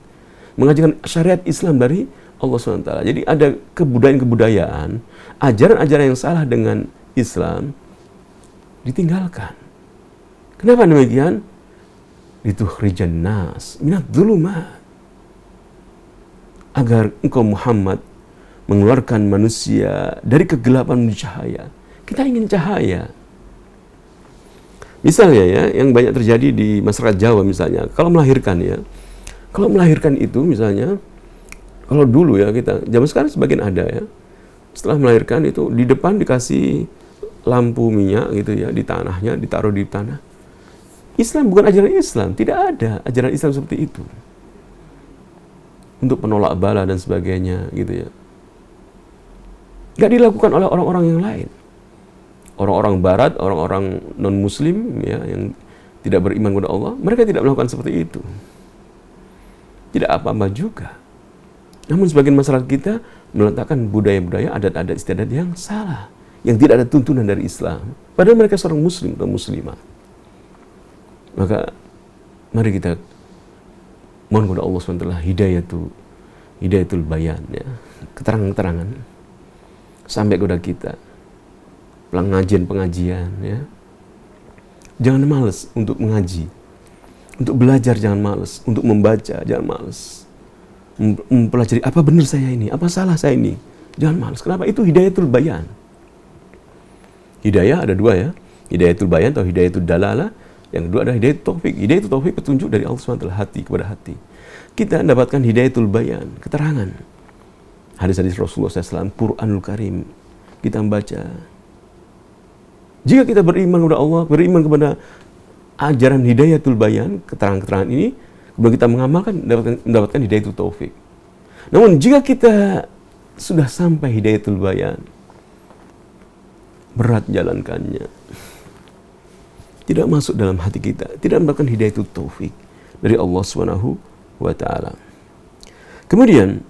mengajarkan syariat Islam dari Allah SWT. Jadi ada kebudayaan-kebudayaan, ajaran-ajaran yang salah dengan Islam ditinggalkan. Kenapa demikian? Litukhrijan nas minadh dhulumat, agar engkau Muhammad mengeluarkan manusia dari kegelapan menuju cahaya. Kita ingin cahaya. Misalnya ya, yang banyak terjadi di masyarakat Jawa misalnya, kalau melahirkan itu misalnya, kalau dulu ya kita, zaman sekarang sebagian ada ya, setelah melahirkan itu di depan dikasih lampu minyak gitu ya, di tanahnya, ditaruh di tanah. Islam bukan ajaran Islam, tidak ada ajaran Islam seperti itu. Untuk penolak bala dan sebagainya gitu ya. Gak dilakukan oleh orang-orang yang lain. Orang-orang barat, orang-orang non-muslim ya, yang tidak beriman kepada Allah, mereka tidak melakukan seperti itu. Tidak apa-apa juga. Namun sebagian masyarakat kita meletakkan budaya-budaya, adat-adat istiadat yang salah, yang tidak ada tuntunan dari Islam, padahal mereka seorang muslim atau muslimah. Maka mari kita mohon kepada Allah SWT hidayatul bayan ya, keterangan-keterangan sampai kepada kita, pengajian ya. Jangan malas untuk mengaji, untuk belajar jangan malas, untuk membaca jangan malas, mempelajari apa benar saya ini, apa salah saya ini, jangan malas. Kenapa? Itu hidayatul bayan. Hidayah ada dua ya, hidayatul bayan atau hidayatul dalalah. Yang kedua adalah hidayatul taufik. Hidayatul taufik petunjuk dari Allah SWT, hati kepada hati. Kita mendapatkan hidayatul bayan, keterangan. hadis-hadis Rasulullah SAW, Quranul Karim kita membaca. Jika kita beriman kepada Allah, beriman kepada ajaran hidayatul bayan, keterangan-keterangan ini, kemudian kita mengamalkan, mendapatkan hidayatul taufik. Namun jika kita sudah sampai hidayatul bayan, berat jalankannya, tidak masuk dalam hati kita, tidak mendapatkan hidayatul taufik dari Allah Subhanahu wa taala. Kemudian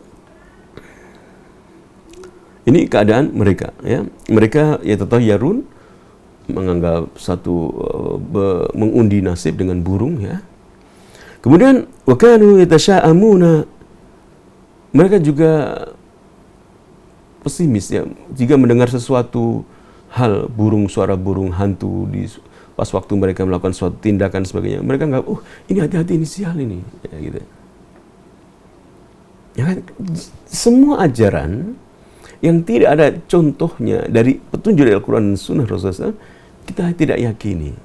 ini keadaan mereka, ya. Mereka yatatayyarun, menganggap satu mengundi nasib dengan burung, ya. Kemudian wa kanu yatasya'amuna, mereka juga pesimis, ya, jika mendengar sesuatu hal burung, suara burung hantu di pas waktu mereka melakukan suatu tindakan sebagainya, mereka anggap, oh ini hati-hati, ini sial ini, ya, gitu. Ya, semua ajaran yang tidak ada contohnya dari petunjuk dari Al-Quran dan Sunnah Rasulullah SAW, kita tidak yakini.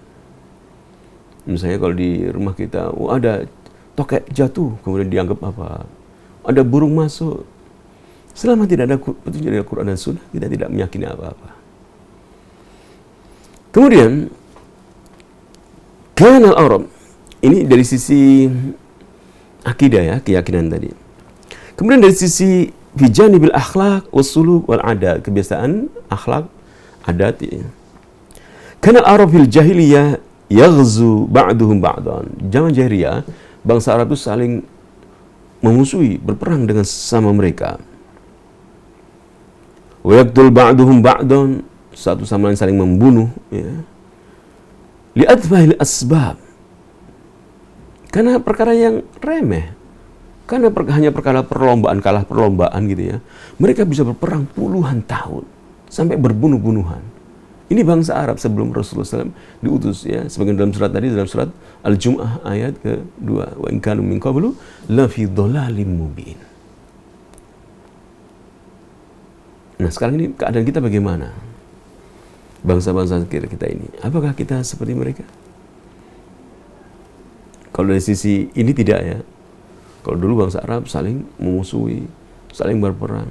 Misalnya kalau di rumah kita, oh ada tokek jatuh, kemudian dianggap apa? Ada burung masuk. Selama tidak ada petunjuk dari Al-Quran dan Sunnah, kita tidak meyakini apa-apa. Kemudian, kanal Arab, ini dari sisi akidah, ya, keyakinan tadi. Kemudian dari sisi bijanibil akhlak wasuluk wal adat, kebiasaan, akhlak, adat, ya. Kanal Arab fil jahiliyah yaghzu ba'duhum ba'dan. Zaman jahiliyah, bangsa Arab itu saling memusuhi, berperang dengan sesama mereka. Wa yaqtul ba'duhum ba'dan, satu sama lain saling membunuh, ya. Li'atfahil asbab, karena perkara yang remeh, karena hanya perkara perlombaan, kalah perlombaan gitu, ya. Mereka bisa berperang puluhan tahun sampai berbunuh-bunuhan. Ini bangsa Arab sebelum Rasulullah SAW diutus, ya. Sebagian dalam surat tadi, dalam surat Al-Jum'ah ayat ke-2, wa in kanu min qablu la fi dhalalim mubin. Nah, sekarang ini keadaan kita bagaimana? Bangsa-bangsa kita ini, apakah kita seperti mereka? Kalau dari sisi ini tidak, ya. Kalau dulu bangsa Arab saling memusuhi, saling berperang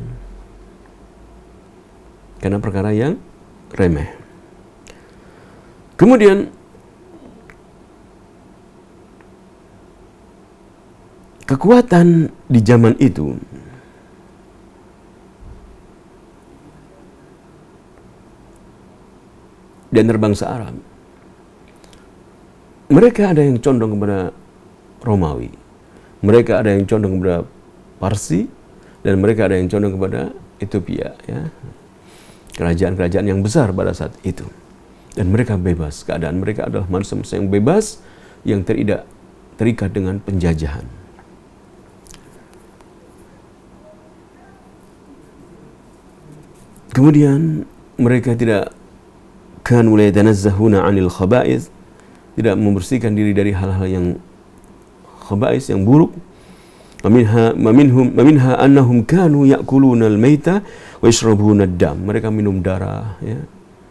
karena perkara yang remeh. Kemudian kekuatan di zaman itu di antara bangsa Arab, mereka ada yang condong kepada Romawi, mereka ada yang condong kepada Parsi, dan mereka ada yang condong kepada Ethiopia, ya. Kerajaan-kerajaan yang besar pada saat itu. Dan mereka bebas, keadaan mereka adalah manusia yang bebas, yang tidak terikat dengan penjajahan. Kemudian mereka tidak kanu la yatanazzahuna 'anil khaba'ith, tidak membersihkan diri dari hal-hal yang khaba'is, yang buruk. Maminha annahum kanu ya'kuluna al-maita wa yashrabuna ad-dam. Mereka minum darah, ya.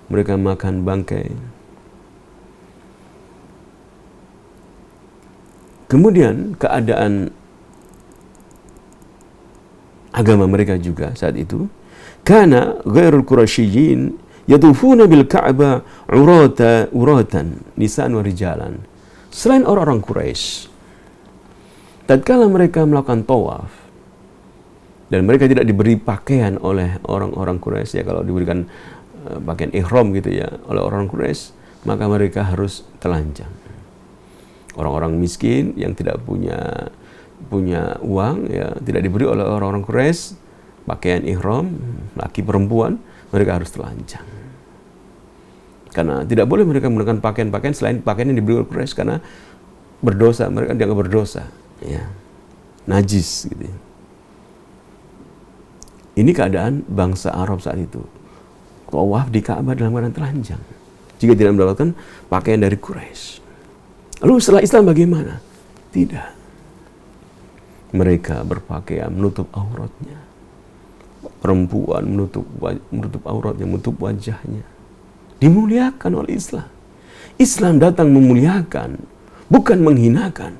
Mereka makan bangkai. Kemudian keadaan agama mereka juga saat itu, kana ghairul quraisyiyin yatufuna bil Ka'bah uratan nisaan wa rijalan. Selain orang-orang Quraisy, tatkala mereka melakukan tawaf dan mereka tidak diberi pakaian oleh orang-orang Quraisy, ya, kalau diberikan pakaian ihram gitu, ya, oleh orang Quraisy, maka mereka harus telanjang. Orang-orang miskin yang tidak punya uang, ya, tidak diberi oleh orang-orang Quraisy pakaian ihram, laki perempuan, mereka harus telanjang. Karena tidak boleh mereka menggunakan pakaian-pakaian selain pakaian yang diberi oleh Quraisy, karena berdosa, mereka dianggap berdosa, ya, najis gitu. Ini keadaan bangsa Arab saat itu. Tawaf di Ka'bah dalam keadaan telanjang jika tidak mendapatkan pakaian dari Quraisy. Lalu setelah Islam bagaimana? Tidak. Mereka berpakaian menutup auratnya. Perempuan menutup auratnya, menutup wajahnya. Dimuliakan oleh Islam. Islam datang memuliakan, bukan menghinakan.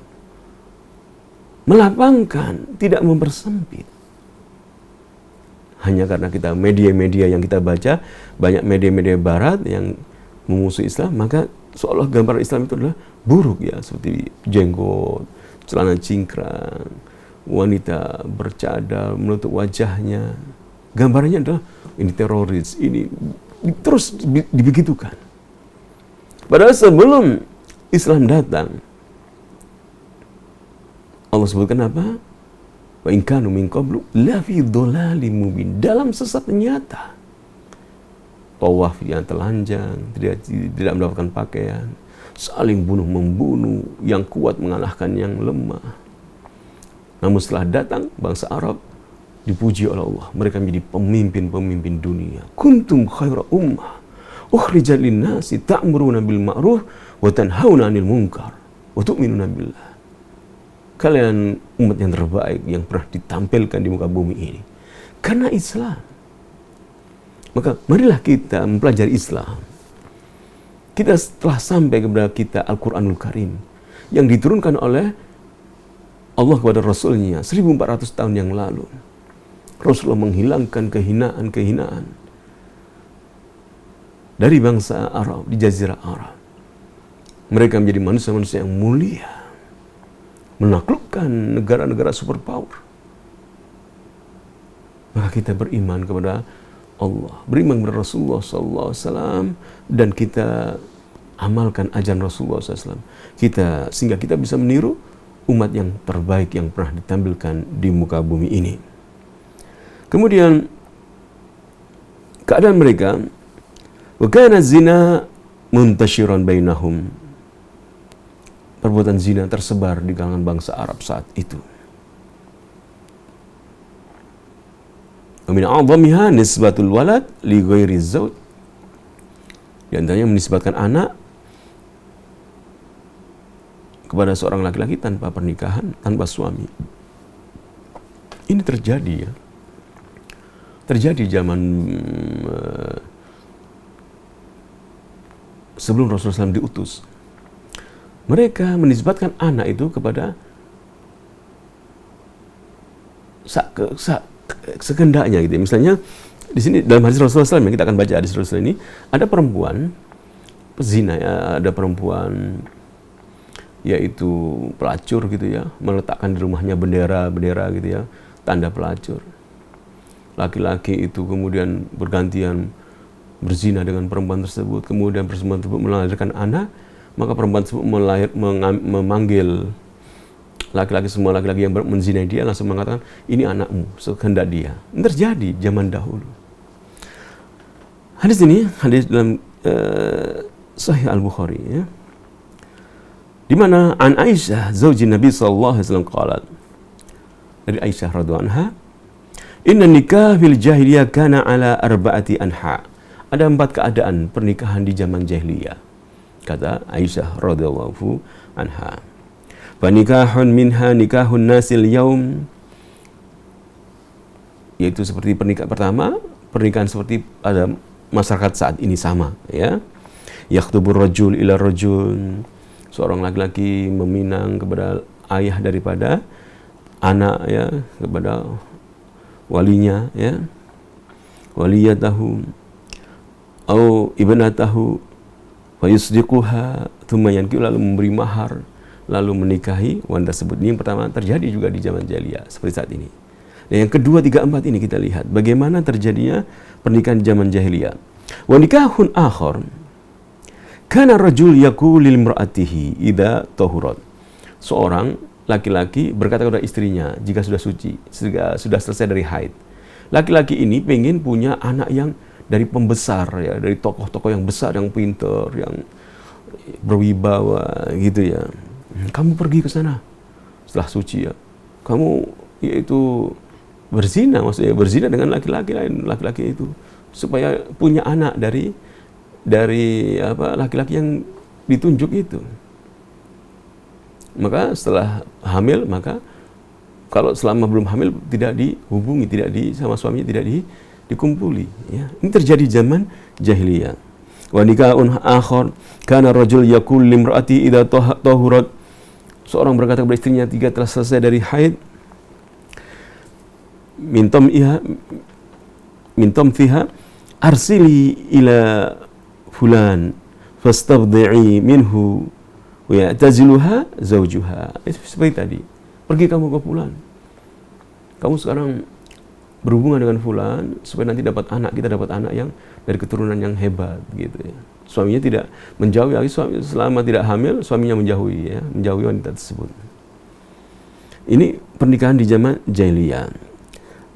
Melapangkan, tidak mempersempit. hanya karena kita media-media yang kita baca, banyak media-media barat yang memusuhi Islam, maka seolah gambar Islam itu adalah buruk ya, seperti jenggot, celana cingkrang, wanita bercadar menutup wajahnya. Gambarnya adalah ini teroris, ini terus dibegitukan. Padahal sebelum Islam datang, Allah sebutkan apa? Wa in kanu min qablu la fi dhalalim mubin, dalam sesat nyata. Tawaf yang telanjang, tidak mendapatkan pakaian, saling bunuh-membunuh, yang kuat mengalahkan yang lemah. Namun setelah datang bangsa Arab, dipuji oleh Allah, mereka menjadi pemimpin-pemimpin dunia. Kuntum khaira ummah ukhrijat lin-nasi ta'muruna bil ma'ruf wa tanhauna 'anil munkar wa tu'minuna billah. Kalian umat yang terbaik yang pernah ditampilkan di muka bumi ini karena Islam. Maka marilah kita mempelajari Islam. Kita telah sampai kepada kita Al-Quranul Karim yang diturunkan oleh Allah kepada Rasulnya 1400 tahun yang lalu. Rasulullah menghilangkan kehinaan-kehinaan dari bangsa Arab, di Jazirah Arab. Mereka menjadi manusia-manusia yang mulia, menaklukkan negara-negara superpower. Maka kita beriman kepada Allah, beriman kepada Rasulullah SAW, dan kita amalkan ajaran Rasulullah SAW. Sehingga kita bisa meniru umat yang terbaik yang pernah ditampilkan di muka bumi ini. Kemudian keadaan mereka, wa kana zina muntashiran bainahum. Perbuatan zina tersebar di kalangan bangsa Arab saat itu. Wa min a'dhamiha nisbatul walad li ghairi zawj. Di antaranya menisbatkan anak kepada seorang laki-laki tanpa pernikahan, tanpa suami. Ini terjadi ya. Terjadi zaman sebelum Rasulullah SAW diutus. Mereka menisbatkan anak itu kepada sekendaknya gitu. Misalnya di sini dalam hadis Rasulullah SAW yang kita akan baca hadis Rasulullah ini, ada perempuan pezina ya, ada perempuan yaitu pelacur gitu ya, meletakkan di rumahnya bendera gitu ya, tanda pelacur. Laki-laki itu kemudian bergantian berzina dengan perempuan tersebut, kemudian perempuan tersebut melahirkan anak, maka perempuan tersebut memanggil semua laki-laki yang menzinai dia, langsung mengatakan, ini anakmu, sekehendak dia. Ini terjadi zaman dahulu. Hadis ini, hadis dalam Sahih Al-Bukhari ya, di mana an Aisyah zauji Nabi sallallahu alaihi wasallam qalat, dari Aisyah radhiyallahu anha, inna nikah fil jahiliyah kana ala arba'ati anha. Ada 4 keadaan pernikahan di zaman jahiliyah, kata Aisyah radhiyallahu anha. Fa nikahun minha nikahun nasil yaum, yaitu seperti pernikahan pertama, pernikahan seperti pada masyarakat saat ini sama ya. Yakhtubur rajul ila rajul, seorang laki-laki meminang kepada ayah daripada anak ya, kepada walinya ya, waliyatahu au ibnatahu wa yusdiquha thumma yankihu, lalu memberi mahar, lalu menikahi wanita tersebut. Ini yang pertama terjadi juga di zaman jahiliyah seperti saat ini. Dan yang kedua, 3, 4 ini kita lihat bagaimana terjadinya pernikahan di zaman jahiliyah. Wa nikahun akhar kana rajul yaqulu lil imraatihi idza tahurat. Seorang laki-laki berkata kepada istrinya jika sudah suci, sudah selesai dari haid. Laki-laki ini pengen punya anak yang dari pembesar ya, dari tokoh-tokoh yang besar, yang pintar, yang berwibawa gitu ya. Kamu pergi ke sana setelah suci ya. Kamu yaitu berzina, maksudnya berzina dengan laki-laki lain, laki-laki itu, supaya punya anak dari laki-laki yang ditunjuk itu. Maka setelah hamil, maka kalau selama belum hamil tidak dihubungi, sama suaminya tidak dikumpuli ya. Ini terjadi zaman jahiliyah. Wa nikahun akhar kana rajul yaqul limraati idza tahurat. Seorang berkata kepada istrinya jika telah selesai dari haid, mintam iha min tamthiha arsili ila fulan fastabdi'i minhu wa ya'taziluha zawjuha. Itu seperti tadi. Pergi kamu ke fulan. Kamu sekarang berhubungan dengan fulan supaya nanti dapat anak, kita dapat anak yang dari keturunan yang hebat gitu ya. Suaminya tidak menjauhi lagi, selama tidak hamil suaminya menjauhi ya, menjauhi wanita tersebut. Ini pernikahan di zaman jahiliyah.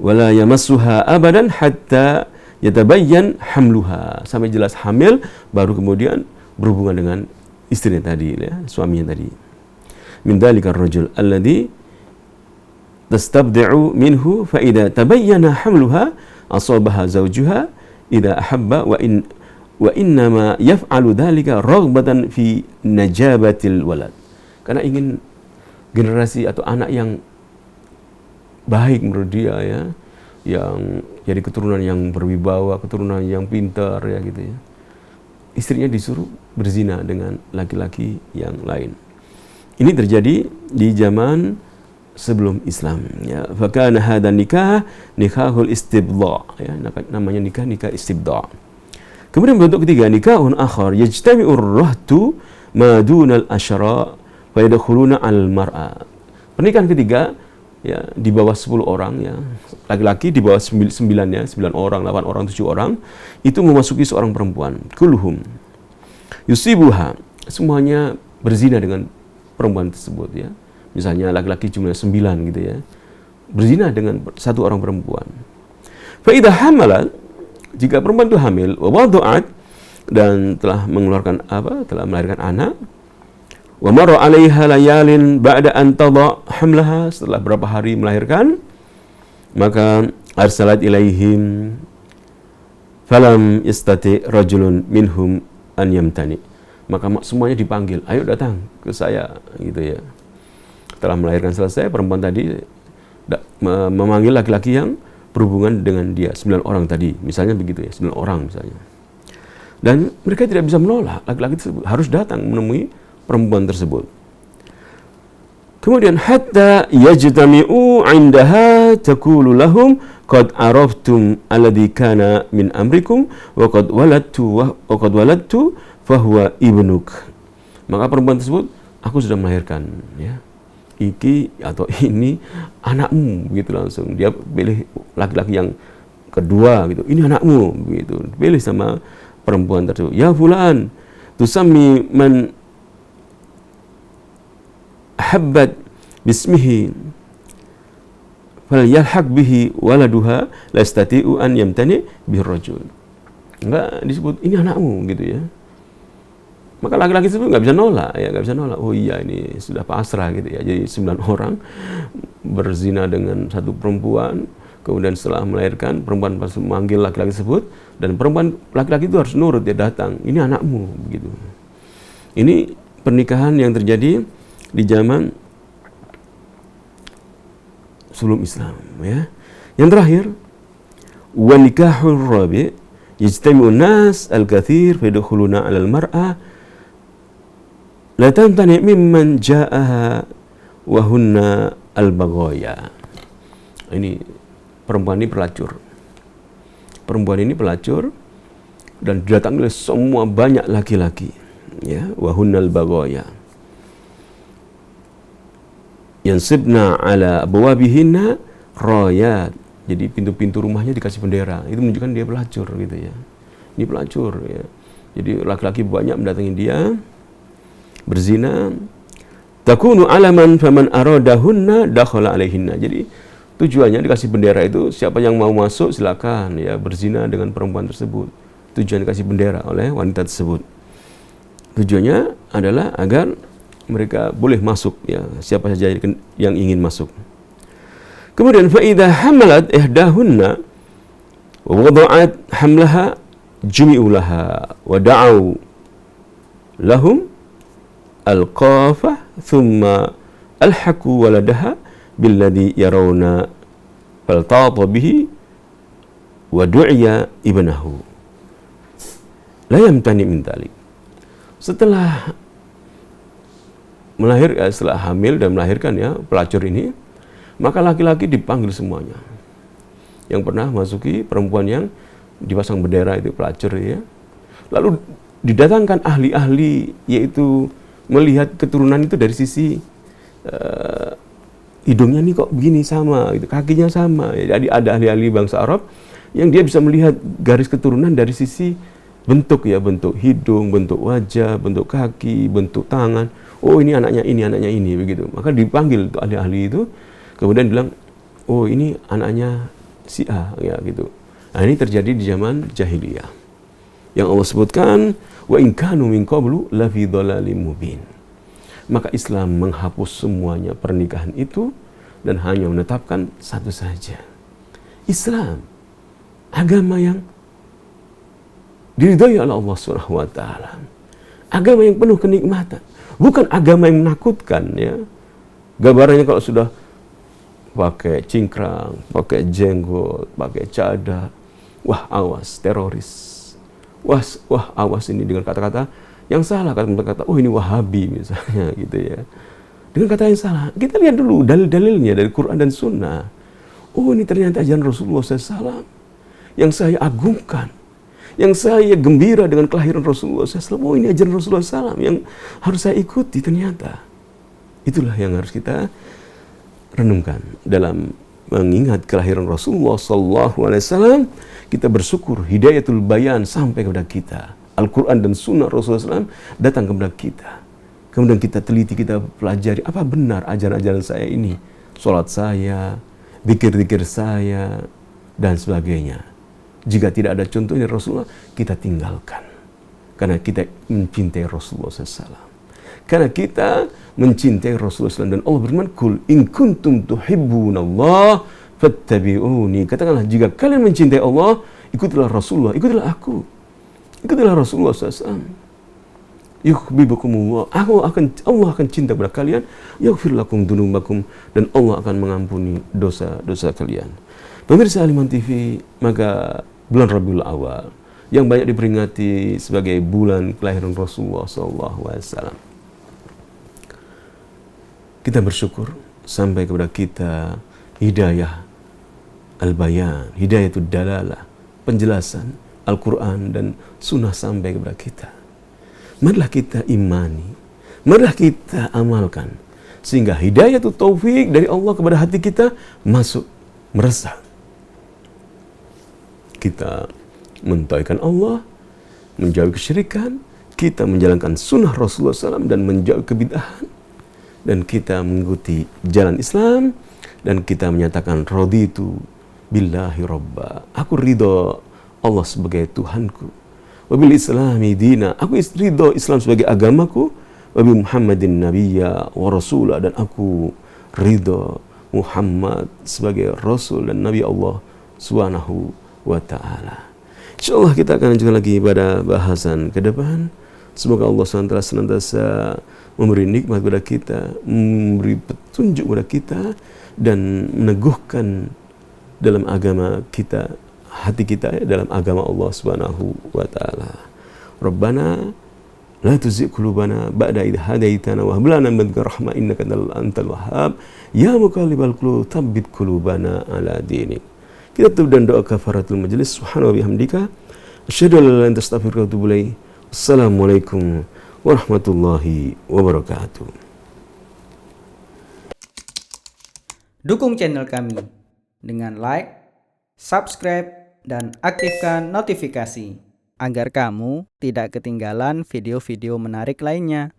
Wala yamassuha abadan hatta yatabayyan hamluha, sampai jelas hamil baru kemudian berhubungan dengan istrinya tadi ya, suaminya tadi. Min dzalika ar-rajul alladhi tastabdi'u minhu fa idza tabayyana hamluha asabaha zawjuha idza ahabba wa innama yaf'alu dzalika raghbatan fi najabatil walad. Karena ingin generasi atau anak yang baik menurut dia ya, yang jadi keturunan yang berwibawa, keturunan yang pintar ya gitu ya. Istrinya disuruh berzina dengan laki-laki yang lain. Ini terjadi di zaman sebelum Islam ya. Fa kana hadha nikah nikahul istibdha ya, namanya nikah istibdha. Kemudian bentuk ketiga, nikahun akhar yajtami'ur rahtu ma dunal asyara wa yadkhuluna al mar'a. Pernikahan ketiga ya, di bawah 10 orang ya, laki-laki di bawah 9 ya, 9 orang, 8 orang, 7 orang itu memasuki seorang perempuan. Kulluhum yusibuha, semuanya berzina dengan perempuan tersebut ya. Misalnya laki-laki jumlah 9 gitu ya, berzina dengan satu orang perempuan. Fa idza hamalat, jika perempuan itu hamil, wa wadu'at, dan telah mengeluarkan telah melahirkan anak, wa marra 'alaiha layalin ba'da an tada hamlaha, setelah berapa hari melahirkan, maka arsalat ilaihim falam yastati rajulun minhum an yamtani. Maka semuanya dipanggil, ayo datang ke saya gitu ya. Setelah melahirkan selesai, perempuan tadi memanggil laki-laki yang berhubungan dengan dia, 9 orang tadi, misalnya begitu ya, 9 orang misalnya. Dan mereka tidak bisa menolak, laki-laki tersebut harus datang menemui perempuan tersebut. Kemudian hatta yajtami'u 'indaha taqulu lahum qad araftum alladhi kana min amrikum wa qad waladtu fa huwa ibnuk. Maka perempuan tersebut, aku sudah melahirkan ya. Iki atau ini anakmu gitu, langsung dia pilih laki-laki yang kedua gitu, ini anakmu gitu, pilih sama perempuan tersebut. Ya fulan tusammi man habbat bismihi fal yalhaq bihi waladuha la yastati'u an yamtani bir rajul. Enggak disebut ini anakmu gitu ya. Maka laki-laki tersebut nggak bisa nolak ya, nggak bisa nolak. Oh iya, ini sudah pasrah gitu ya. Jadi 9 orang berzina dengan satu perempuan, kemudian setelah melahirkan, perempuan pasti memanggil laki-laki tersebut, dan perempuan laki-laki itu harus nurut, dia datang. Ini anakmu begitu. Ini pernikahan yang terjadi di zaman sebelum Islam ya. Yang terakhir, wa nikahur rabi' yajtami'u nas al-kathir fa yadkhuluna 'ala al-mar'a la tantani mimman ja'aha wa hunna al-baghaya. Ini perempuan ini pelacur. Perempuan ini pelacur dan didatangi oleh semua banyak laki-laki ya, wa hunna al-baghaya. Yansibna 'ala abwabihinna rayat. Jadi pintu-pintu rumahnya dikasih bendera. Itu menunjukkan dia pelacur gitu ya. Ini pelacur ya. Jadi laki-laki banyak mendatangi dia berzina. Takunu alaman faman aradahunna dakhala alaihinna. Jadi tujuannya dikasih bendera itu, siapa yang mau masuk silakan ya berzina dengan perempuan tersebut. Tujuan dikasih bendera oleh wanita tersebut. Tujuannya adalah agar mereka boleh masuk ya, siapa saja yang ingin masuk. Kemudian fa idza hamalat ihdahunna wa wada'at hamlaha jumi'u laha wa da'u lahum al-qafah thumma alhaqu waladaha billadhi yarawna faltata bihi wa du'iya ibnahu la yamtani min dhalik. Setelah setelah hamil dan melahirkan ya pelacur ini, maka laki-laki dipanggil semuanya yang pernah masuki perempuan yang dipasang bendera itu, pelacur ya. Lalu didatangkan ahli-ahli, yaitu melihat keturunan itu dari sisi hidungnya nih kok begini sama, gitu, kakinya sama. Jadi ada ahli-ahli bangsa Arab yang dia bisa melihat garis keturunan dari sisi bentuk ya, bentuk hidung, bentuk wajah, bentuk kaki, bentuk tangan. Oh ini anaknya ini begitu. Maka dipanggil tuh ahli-ahli itu, kemudian bilang, oh ini anaknya si A ya gitu. Nah ini terjadi di zaman jahiliyah. Yang Allah sebutkan, wa in kanu min qablu la fi dhalalim mubin. Maka Islam menghapus semuanya pernikahan itu dan hanya menetapkan satu saja. Islam, agama yang diridhoi oleh Allah Subhanahu wa taala. Agama yang penuh kenikmatan, bukan agama yang menakutkan ya. Gambarannya kalau sudah pakai cingkrang, pakai jenggot, pakai cadar, wah awas teroris. Wah awas ini, dengan kata-kata yang salah, kata oh ini Wahabi misalnya gitu ya. Dengan kata yang salah. Kita lihat dulu dalil-dalilnya dari Quran dan Sunnah. Oh ini ternyata ajaran Rasulullah SAW yang saya agungkan, yang saya gembira dengan kelahiran Rasulullah SAW. Oh ini ajaran Rasulullah SAW yang harus saya ikuti ternyata. Itulah yang harus kita renungkan dalam mengingat kelahiran Rasulullah SAW. Kita bersyukur hidayatul bayan sampai kepada kita. Al-Quran dan Sunnah Rasulullah SAW datang kepada kita. Kemudian kita teliti, kita pelajari apa benar ajaran-ajaran saya ini, sholat saya, zikir-zikir saya, dan sebagainya. Jika tidak ada contoh dari Rasulullah, kita tinggalkan. Karena kita mencintai Rasulullah SAW. Karena kita mencintai Rasulullah SAW. Dan Allah berfirman, Kul in kuntum tuhibbunallah fattabi'uni. Katakanlah, jika kalian mencintai Allah, ikutilah Rasulullah, ikutilah aku. Ikutilah Rasulullah SAW. Yuhibbukumullah. Allah akan cinta kepada kalian. Yaghfir lakum dzunubakum, dan Allah akan mengampuni dosa-dosa kalian. Pemirsa Al-Iman TV, maka bulan Rabiul Awal yang banyak diperingati sebagai bulan kelahiran Rasulullah SAW. Kita bersyukur sampai kepada kita hidayah al-bayan, hidayatul dalalah, penjelasan Al-Quran dan Sunnah sampai kepada kita. Marilah kita imani, marilah kita amalkan, sehingga hidayatul taufik dari Allah kepada hati kita masuk, meresap. Kita mentauhidkan Allah, menjauhi kesyirikan, kita menjalankan sunnah Rasulullah SAW dan menjauhi kebid'ahan, dan kita mengikuti jalan Islam, dan kita menyatakan raditu billahi robba, aku ridho Allah sebagai Tuhanku, wabil islami dina, aku ridho Islam sebagai agamaku, wabil Muhammadin nabiyya wa rasulah, dan aku ridho Muhammad sebagai Rasul dan Nabi Allah Subhanahu wa ta'ala. InsyaAllah kita akan lanjutkan lagi pada bahasan ke depan. Semoga Allah SWT senantiasa memberi nikmat kepada kita, memberi petunjuk kepada kita, dan meneguhkan dalam agama kita, hati kita dalam agama Allah Subhanahu wa ta'ala. Rabbana la tuzigh qulubana ba'da idh hadaitana wa hab lana min ladunka rahmah innaka antal wahhab ya muqallibal qulub tsabbit qulubana ala dinik. Kita tutup dan doa kafaratul majlis. Subhanallahi wa bihamdika asyhadu an la ilaha illa anta astaghfiruka wa atubu ilaik. Assalamualaikum warahmatullahi wabarakatuh. Dukung channel kami dengan like, subscribe, dan aktifkan notifikasi agar kamu tidak ketinggalan video-video menarik lainnya.